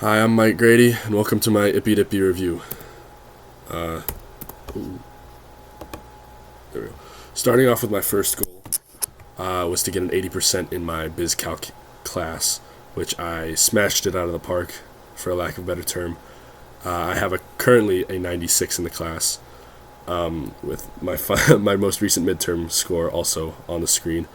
Hi, I'm Mike Grady, and welcome to my Ippy Dippy review. There we go. Starting off with my first goal was to get an 80% in my Biz Calc class, which I smashed it out of the park, for a lack of a better term. I have currently a 96 in the class, with my most recent midterm score also on the screen.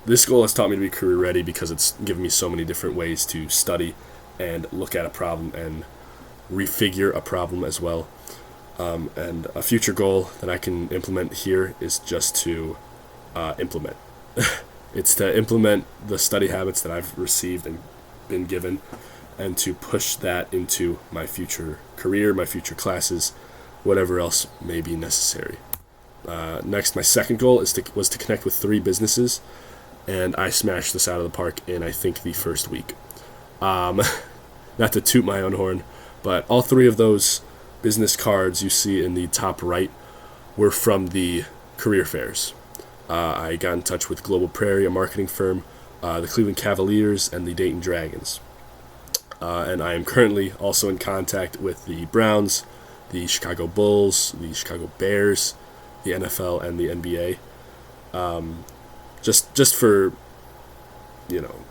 This goal has taught me to be career ready because it's given me so many different ways to study and look at a problem and refigure a problem as well. And a future goal that I can implement here is just to implement. It's to implement the study habits that I've received and been given, and to push that into my future career, my future classes, whatever else may be necessary. Next, my second goal was to connect with 3 businesses, and I smashed this out of the park in, I think, the first week. Not to toot my own horn, but all 3 of those business cards you see in the top right were from the career fairs. I got in touch with Global Prairie, a marketing firm, the Cleveland Cavaliers, and the Dayton Dragons. And I am currently also in contact with the Browns, the Chicago Bulls, the Chicago Bears, the NFL, and the NBA. Just for,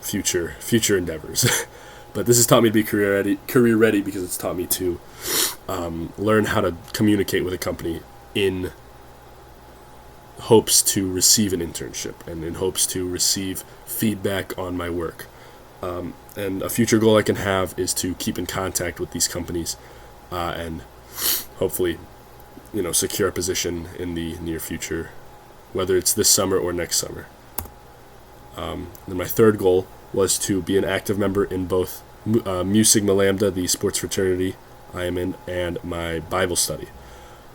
future endeavors. But this has taught me to be career ready because it's taught me to learn how to communicate with a company in hopes to receive an internship and in hopes to receive feedback on my work. And a future goal I can have is to keep in contact with these companies and hopefully, secure a position in the near future, whether it's this summer or next summer. Then my third goal was to be an active member in both Mu Sigma Lambda, the sports fraternity I am in, and my Bible study.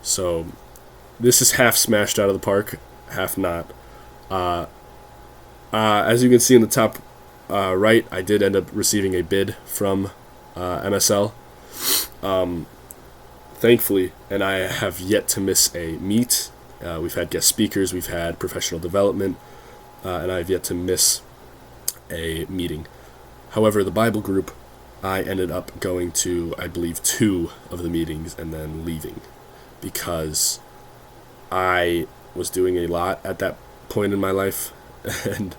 So this is half smashed out of the park, half not. As you can see in the top right, I did end up receiving a bid from MSL. Thankfully, and I have yet to miss a meet. We've had guest speakers, we've had professional development, and I have yet to miss a meeting. However, the Bible group, I ended up going to, I believe, 2 of the meetings and then leaving because I was doing a lot at that point in my life, and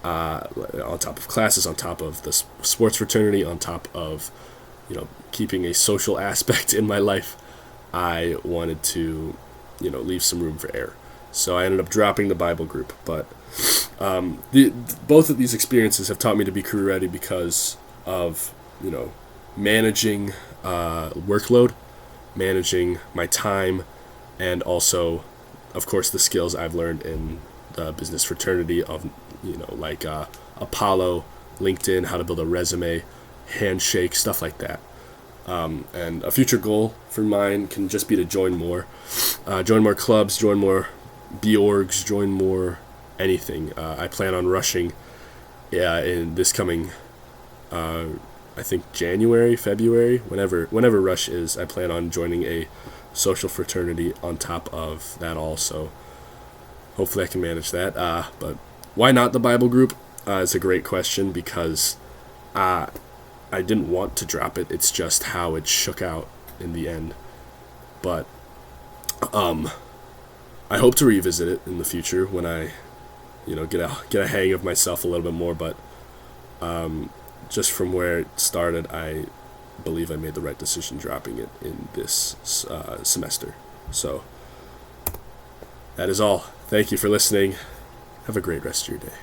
on top of classes, on top of the sports fraternity, on top of keeping a social aspect in my life, I wanted to leave some room for error. So I ended up dropping the Bible group, but both of these experiences have taught me to be career ready because of managing workload, managing my time, and also, of course, the skills I've learned in the business fraternity of like Apollo, LinkedIn, how to build a resume, Handshake, stuff like that. And a future goal for mine can just be to join more clubs, join more B-orgs, join more anything. I plan on rushing in this coming, I think January, February, whenever Rush is, I plan on joining a social fraternity on top of that also. Hopefully I can manage that. But why not the Bible group? It's a great question because I didn't want to drop it. It's just how it shook out in the end. But I hope to revisit it in the future when I get a hang of myself a little bit more. But just from where it started, I believe I made the right decision dropping it in this semester. So that is all. Thank you for listening. Have a great rest of your day.